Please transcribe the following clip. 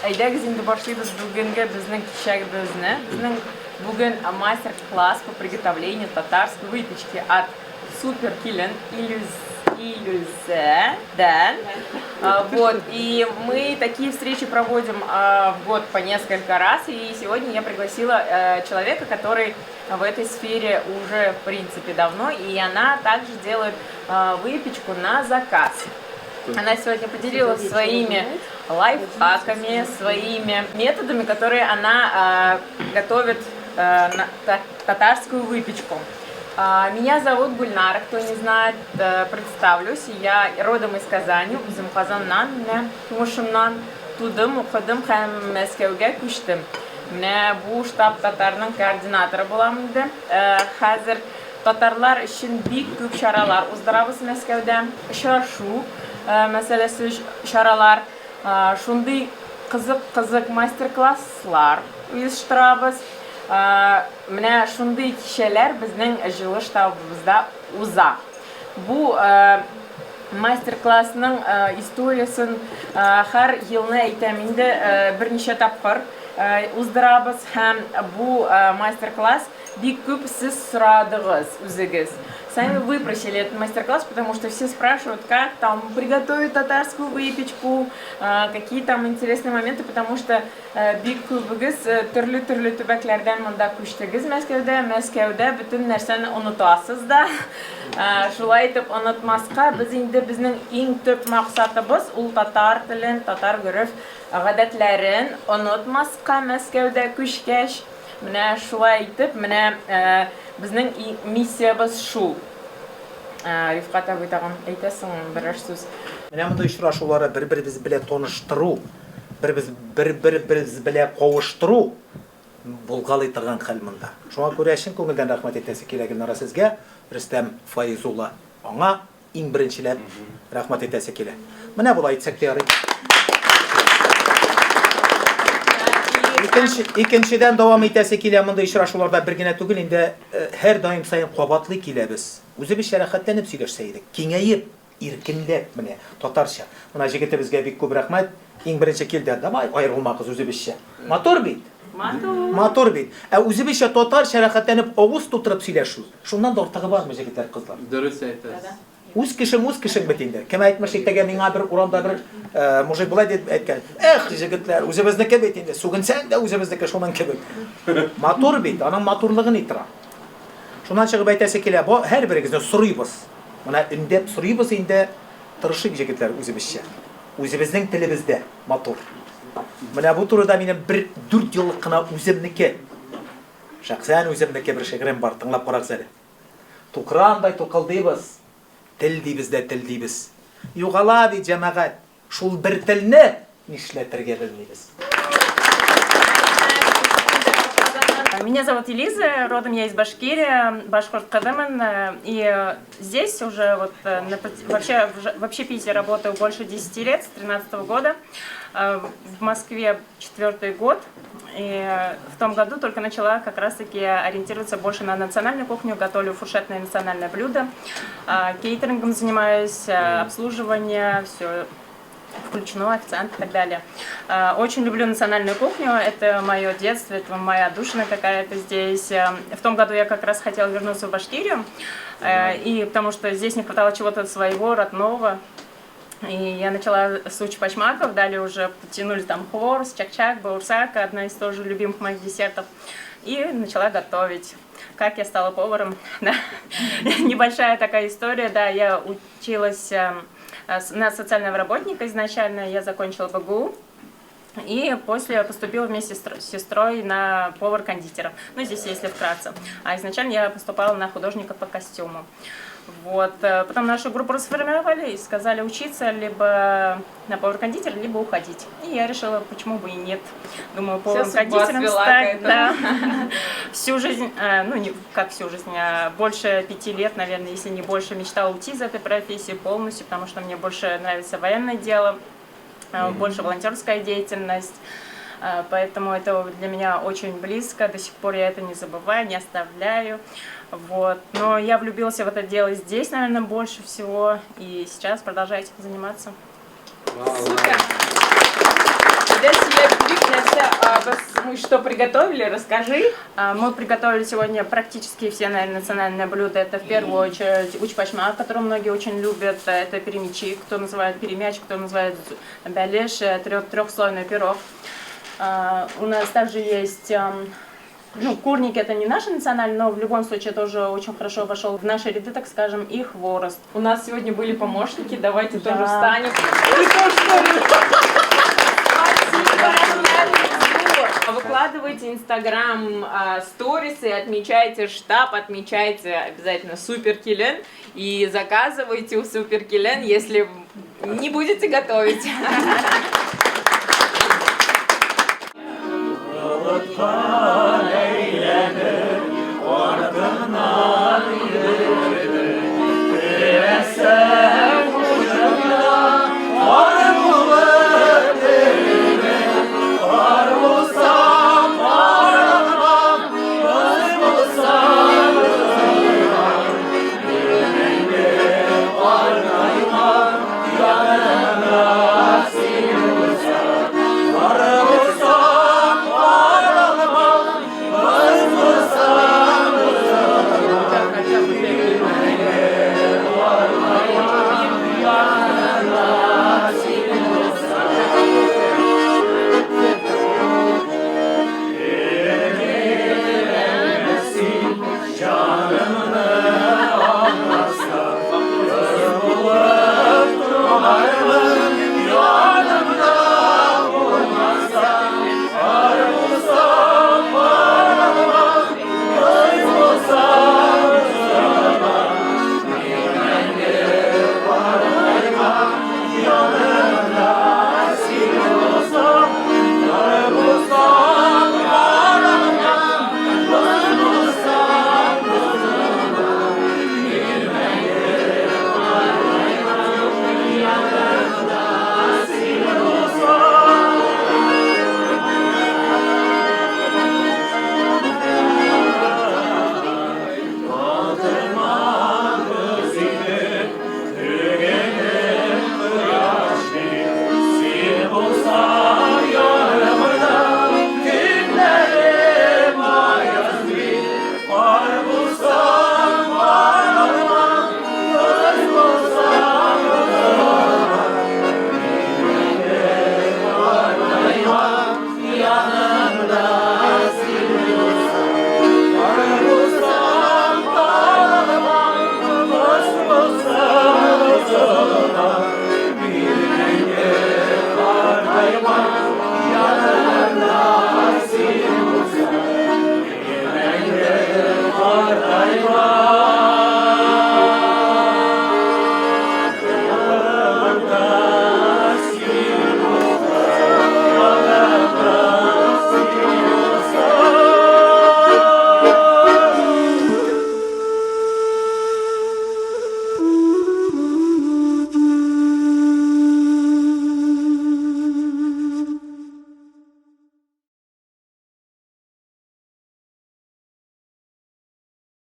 Әйдәгез инде башлыйбыз бүгенге безнең кичәгебезне. Безнең бүген мастер-класс по приготовлению татарской выпечки от Супер Килен Илюзедан. Вот, и мы такие встречи проводим в год по несколько раз. И сегодня я пригласила человека, который в этой сфере уже в принципе давно, и она также делает выпечку на заказ. Она сегодня поделилась своими лайфхаками, своими методами, которые она готовит татарскую выпечку. Меня зовут Гульнара, кто не знает, представлюсь. Я родом из Казани, үзім Қазаннан, тумышымнан тудым, оқыдым һәм Мәскәүгә күчтем. Менә бу штаб татарның координаторы булам инде. Хәзер татарлар өчен бик күп чаралар уздырабыз Мәскәүдә. Очрашу мәсьәләсе чаралар, шундый кызык мастер-класслар оештырабыз. Менә шундый кичәләр безнең җылы штабыбызда уза. Бу мастер-классның историясын һәр елны әйтәм инде, берничә тапкыр уздырабыз һәм бу мастер-класс бик күп сез сорадыгыз үзегез. Сами вы просили этот мастер-класс, потому что все спрашивают, как там приготовить татарскую выпечку, какие там интересные моменты, потому что бик күбегез төрле төбәкләрдән монда күчтегез Мәскәүдә бөтен нәрсәне онытасыз да. Шулай итеп онытмаска, без инде безнең иң төп максатыбыз ул татар телен, татар гореф гадәтләрен онытмаска Мәскәүдә күчкәч. Менә шулай итеп, менә безнең миссиябыз шул. Рифкат абый тагын әйтәсең берәр сүз. Менә мондай очрашуларны бер-беребез белән таныштыру, бер-беребез белән кавыштыру булгалый торган хәл монда. Шуңа күрә чын күңелдән рәхмәт әйтәсе кирәк Гөлнара сезгә, Рөстәм Файзулла. Аңа иң беренчеләп рәхмәт әйтәсе кирәк. Менә булай әйтсәк тә ярый. Икенчедән дәвам итәсе килә мондай очрашуларда бер генә түгел, инде һәр даим сайын кабатлый киләбез. Үзебез шәрәхәтләнеп сөйләшсә идек, киңәеп, иркенләп менә татарча. Менә җегетебезгә бик күп рәхмәт. Иң беренче килде. Давай аерылмагыз үзебезчә. Матур бит. Матур бит. Ә үзебезчә татар шәрәхәтләнеп авыз тутырып сөйләшү. Шуннан да артыгы бармы җегетләр, кызлар? Дөрес әйтәсез. Үз кешең бит инде. Кем әйтмеш итәгә миңа бер урамда бер мужик булай дип әйткән. Эх, җегетләр, үзебезнеке бит инде. Сугынсаң да үзебезнеке шуннан кебек. Матур бит, аның матурлыгын итра. Шуннан чыгып әйтәсе килә, бу һәр берегезне сорыйбыз. Менә индеп сорыйбыз инде, тырышык җегетләр үзебезчә. Үзебезнең телебездә матур. Менә бу турыда минем бер 4 еллык кына үземнеке. Шәхсән үземнеке бер шигырем бар, тыңлап карагыз әле. Тукраандай тукылдыйбыз. Тел дибез. Югала бит җәмәгать. Шул бер телне нишләтергә белмибез. Меня зовут Элиза, родом я из Башкирии, Башкорт-Кадыман, и здесь уже вот в общепите работаю больше 10 лет, с 13 года. В Москве 4-й год, и в том году только начала как раз-таки ориентироваться больше на национальную кухню, готовлю фуршетное национальное блюдо, кейтерингом занимаюсь, обслуживание, все включено, официант и так далее. Очень люблю национальную кухню, это мое детство, это моя отдушина какая-то здесь. В том году я как раз хотела вернуться в Башкирию, и потому что здесь не хватало чего-то своего, родного. И я начала с учпачмаков, далее уже подтянули там хворс, чак-чак, баурсак, одна из тоже любимых моих десертов. И начала готовить. Как я стала поваром? Да. Небольшая такая история, да, я училась на социального работника изначально, я закончила БГУ. И после поступила вместе с сестрой на повар-кондитера. Ну, здесь если вкратце. А изначально я поступала на художника по костюму. Вот. Потом нашу группу расформировали и сказали учиться либо на повар-кондитера, либо уходить. И я решила, почему бы и нет. Думаю, поваром-кондитером стать. Да. Всю жизнь, ну не как всю жизнь, а больше 5 лет, наверное, если не больше, мечтала уйти из этой профессии полностью, потому что мне больше нравится военное дело, больше волонтерская деятельность. Поэтому это для меня очень близко, до сих пор я это не забываю, не оставляю. Вот. Но я влюбилась в это дело здесь, наверное, больше всего, и сейчас продолжаю этим заниматься. Супер! вы что приготовили? Расскажи. Мы приготовили сегодня практически все, наверное, национальные блюда. Это в первую очередь учпашма, который многие очень любят. Это перемичи, кто называет перемяч, кто называет бялеш, трехслойный пирог. У нас также есть... Ну, курник это не наш национальный, но в любом случае тоже очень хорошо вошел в наши ряды, так скажем, и хворост. У нас сегодня были помощники, давайте Да. тоже встанем. Вы тоже Спасибо, Размяли. Выкладывайте Инстаграм сторисы, отмечайте штаб, отмечайте обязательно Супер Килен и заказывайте у Супер Килен, если не будете готовить.